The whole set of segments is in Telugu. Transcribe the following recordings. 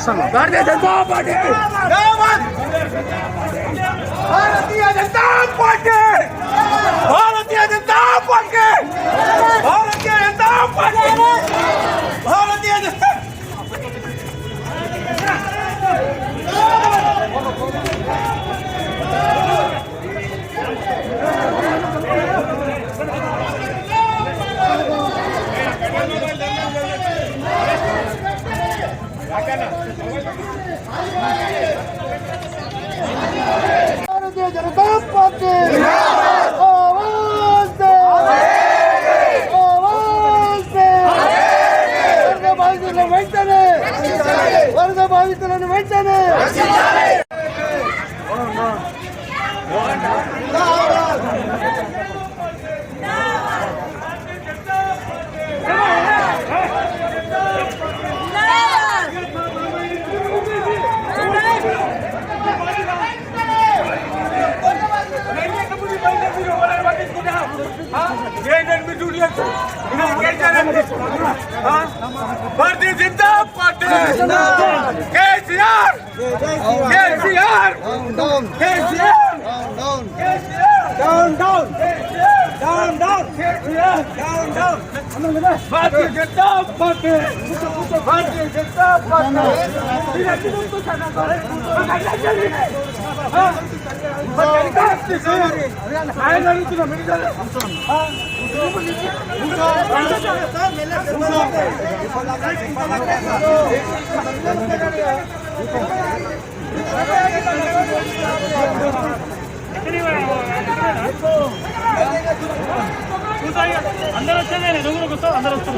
Bharatiya Janata party Bharatiya Janata party Bharatiya Janata party Bharatiya Janata party Bharatiya Janata Bharatiya Janata party आवाज दे वर्ग बाधिతులను వెంటనే Bharatiya Janata party KCR KCR KCR down down down down down down Bharatiya Janata party Bharatiya Janata party అందరూ వచ్చేదే నువ్వు కూర్చో అందరూ వస్తారు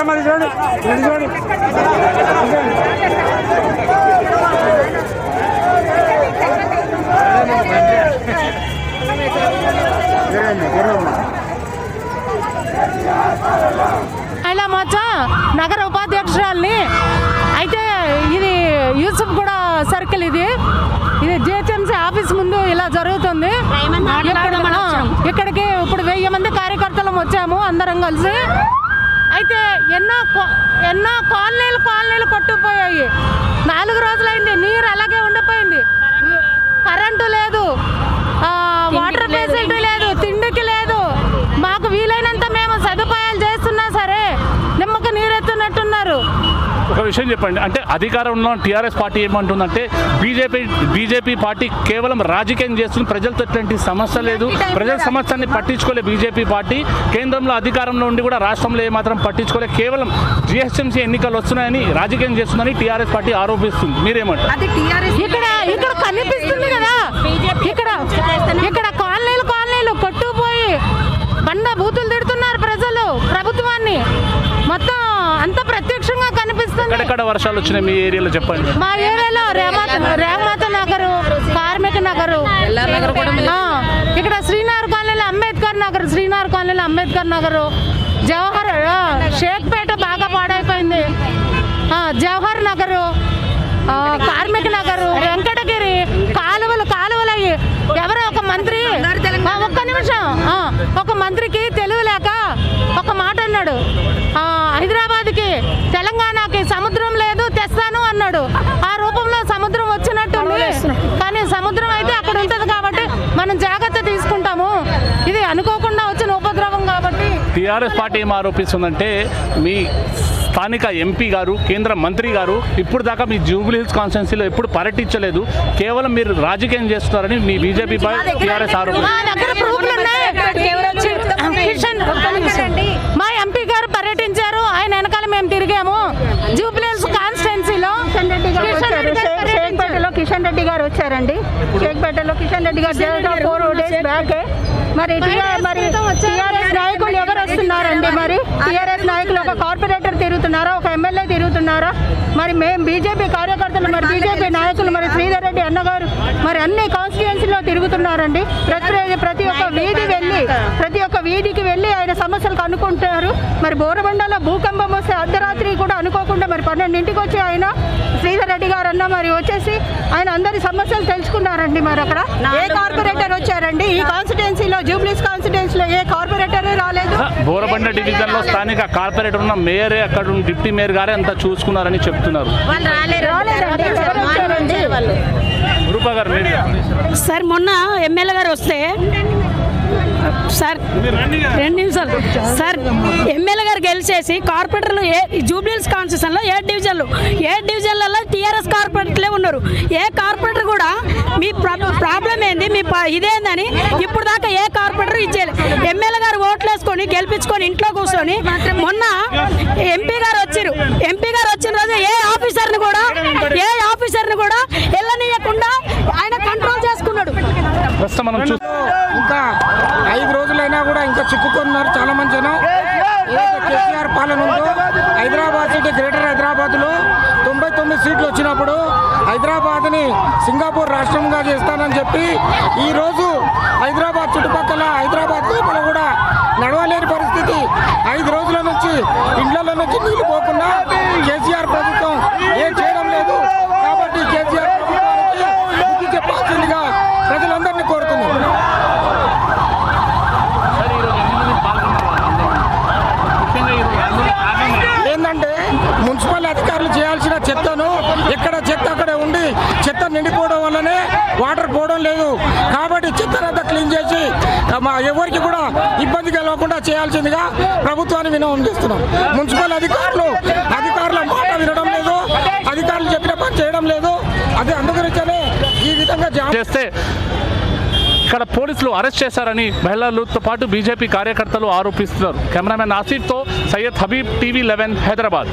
మరి చూడండి చూడండి మహిళా మోర్చా నగర ఉపాధ్యక్షురాల్ని. అయితే ఇది యూసుఫ్ కూడా సర్కిల్, ఇది జిహెచ్ఎంసీ ఆఫీస్ ముందు ఇలా జరుగుతుంది. ఇక్కడికి ఇప్పుడు 1000 మంది కార్యకర్తలు వచ్చాము అందరం కలిసి. అయితే ఎన్నో కాలనీలు కొట్టుకుపోయాయి. 4 రోజులైంది, నీరు అలాగే ఉండిపోయింది, కరెంటు లేదు, వాటర్ ఫెసిలిటీ లేదు, తిండికి లేదు. మాకు వీలైనంత మేము సదుపాయాలు చేస్తున్నా సరే నిమ్మకు నీరెత్తున్నట్టున్నారు. ఒక విషయం చెప్పండి, అంటే అధికారంలో టీఆర్ఎస్ పార్టీ ఏమంటుందంటే బీజేపీ పార్టీ కేవలం రాజకీయం చేస్తుంది, ప్రజలతో ఎట్లాంటి సమస్య లేదు, ప్రజల సమస్యని పట్టించుకోలే బీజేపీ పార్టీ. కేంద్రంలో అధికారంలో ఉండి కూడా రాష్ట్రంలో ఏమాత్రం పట్టించుకోలే, కేవలం జిహెచ్ఎంసీ ఎన్నికలు వస్తున్నాయని రాజకీయం చేస్తుందని టీఆర్ఎస్ పార్టీ ఆరోపిస్తుంది. మీరేమంటారు? ఇక్కడ కనిపిస్తుంది కదా, ఇక్కడ కాలనీలు కొట్టుకుపోయి బండ బూతులు తిడుతున్నారు ప్రజలు ప్రభుత్వాన్ని. మొత్తం అంత ప్రత్యక్షంగా కనిపిస్తుంది. ఎక్కడెక్కడ వర్షాలు వచ్చినాయి మీ ఏరియాలో చెప్పండి. మా ఏరియాలో రేవమాత నగరు, కార్మిక నగరు, ఇక్కడ శ్రీనగర్ కాలనీలో అంబేద్కర్ నగరు, జవహర్ షేక్పేట బాగా పాడైపోయింది, జవహర్ నగరు, కార్మిక నగరు, వెంకటగిరి, కాలువలయ్యి. ఎవరో ఒక మంత్రి, ఒక్క నిమిషం, ఒక మంత్రికి తెలివి లేక ఒక మాట అన్నాడు, హైదరాబాద్కి తెలంగాణకి సముద్రం లేదు తెస్తాను అన్నాడు. ఆ రూపంలో సముద్రం వచ్చినట్టుంది, కానీ సముద్రం అయితే అక్కడ ఉంటుంది కాబట్టి మనం జాగ్రత్త తీసుకుంటాము. ఇది అనుకోకుండా వచ్చిన ఉపద్రవం కాబట్టి. టీఆర్ఎస్ పార్టీ ఏం ఆరోపిస్తుందంటే మీ స్థానిక ఎంపీ గారు, కేంద్ర మంత్రి గారు ఇప్పుడు దాకా మీ జూబ్లీ హిల్స్ కాన్స్టిట్యున్సీలో ఎప్పుడు పర్యటించలేదు, కేవలం మీరు రాజకీయం చేస్తున్నారని మీ బీజేపీ టీఆర్ఎస్ మా ఎంపీ గారు పర్యటించారు, ఆయన వెనకాల మేము తిరిగాము. జూబ్లీ హిల్స్ కాన్స్టిట్యున్సీలో షేక్పేటలో కిషన్ రెడ్డి గారు వచ్చారండి. షేక్పేటలో కిషన్ రెడ్డి గారు 4 days బ్యాక్. మరి టీఆర్ఎస్ నాయకులు ఎవరు వస్తున్నారండి? మరి టీఆర్ఎస్ నాయకులు ఒక కార్పొరేటర్ తిరుగుతున్నారా, ఒక ఎమ్మెల్యే తిరుగుతున్నారా? మరి మేము బీజేపీ కార్యకర్తలు, మరి బీజేపీ నాయకులు, మరి శ్రీధర్ రెడ్డి అన్నగారు, మరి మరి అన్ని కాన్స్టిట్యుయెన్సీలో తిరుగుతున్నారండి. ప్రతి ఒక్క వీధికి వెళ్ళి ఆయన సమస్యలు కనుక్కుంటారు. మరి బోరబండలో భూకంపం వస్తే అర్ధరాత్రి కూడా అనుకోకుండా మరి 12ంటికి వచ్చి ఆయన శ్రీధర్ రెడ్డి గారు అన్న మరి వచ్చేసి ఆయన అందరి సమస్యలు తెలుసుకున్నారండి. మరి అక్కడ ఏ కార్పొరేటర్ వచ్చారండి? ఈ కాన్స్టిట్యుయెన్సీలో జూబ్లీస్ కాన్స్టిట్యుయెన్సీలో ఏ కార్పొరేటర్ రాలేదు. బోరబండ డివిజన్ లో స్థానిక కార్పొరేటర్ ఉన్న మేయరే, అక్కడ ఉన్న డిప్యూటీ మేయర్ గారే అంతా చూసుకున్నారని చెప్తున్నారు. రూపా గారు సార్ మొన్న ఎమ్మెల్యే గారు వస్తే సార్ 2 నిమిషాలు సార్ ఎమ్మెల్యే గారు గెలిచేసి కార్పొరేటర్లు జూబ్లీహిల్స్ కాన్స్టిట్యూషన్లో 7 డివిజన్లలో టీఆర్ఎస్ కార్పొరేటర్లే ఉన్నారు. ఏ కార్పొరేటర్ కూడా మీ ప్రాబ్లం ఏంది, మీ ఇదేందని ఇప్పుడు దాకా ఏ కార్పొరేటర్ ఇచ్చేయాలి. ఎమ్మెల్యే గారు ఓట్లు వేసుకొని గెలిపించుకొని ఇంట్లో కూర్చొని మొన్న ఎంపీ గారు వచ్చిన రోజు ఏ ఆఫీసర్ని కూడా వెళ్ళనీయకుండా ఆయన కంట్రోల్ చేసుకున్నాడు. ఇంకా 5 రోజులైనా కూడా ఇంకా చిక్కుకున్నారు చాలా మంది జనం. ఏదైతే కేసీఆర్ పాలన ఉందో హైదరాబాద్ సిటీ గ్రేటర్ హైదరాబాద్లో 99 సీట్లు వచ్చినప్పుడు హైదరాబాద్ని సింగపూర్ రాష్ట్రంగా చేస్తానని చెప్పి ఈరోజు హైదరాబాద్ చుట్టుపక్కల హైదరాబాద్ లోపల కూడా నడవలేని పరిస్థితి. 5 రోజుల నుంచి ఇండ్లలో నుంచి నీళ్లు పోకుండా కేసీఆర్ ప్రభుత్వం ఏం చేయడం లేదు. కాబట్టి కేసీఆర్ ప్రభుత్వానికి బుద్ధి చెప్పాల్సిందిగా ప్రజలందరినీ కోరుతున్నారు. ఏంటంటే మున్సిపల్ అధికారులు చేయాల్సిన చెత్తను ఎక్కడ చెత్త అక్కడే ఉండి చెత్త నిండిపోవడం వల్లనే వాటర్ పోవడం లేదు. కాబట్టి చెత్తనంతా క్లీన్ చేసి ఎవరికి కూడా ఇబ్బంది కలగకుండా చేయాల్సిందిగా ప్రభుత్వాన్ని వినవం చేస్తున్నాం. మున్సిపల్ అధికారుల మాట వినడం లేదు, అధికారులు చెప్పిన పని చేయడం లేదు. అది అందుగురించనే ఈ విధంగా చేస్తే ఇక్కడ పోలీసులు అరెస్ట్ చేశారని మహిళలతో పాటు బీజేపీ కార్యకర్తలు ఆరోపిస్తున్నారు. కెమెరామెన్ ఆసిఫ్తో సయ్యద్ హబీబ్, టీవీ 11 హైదరాబాద్.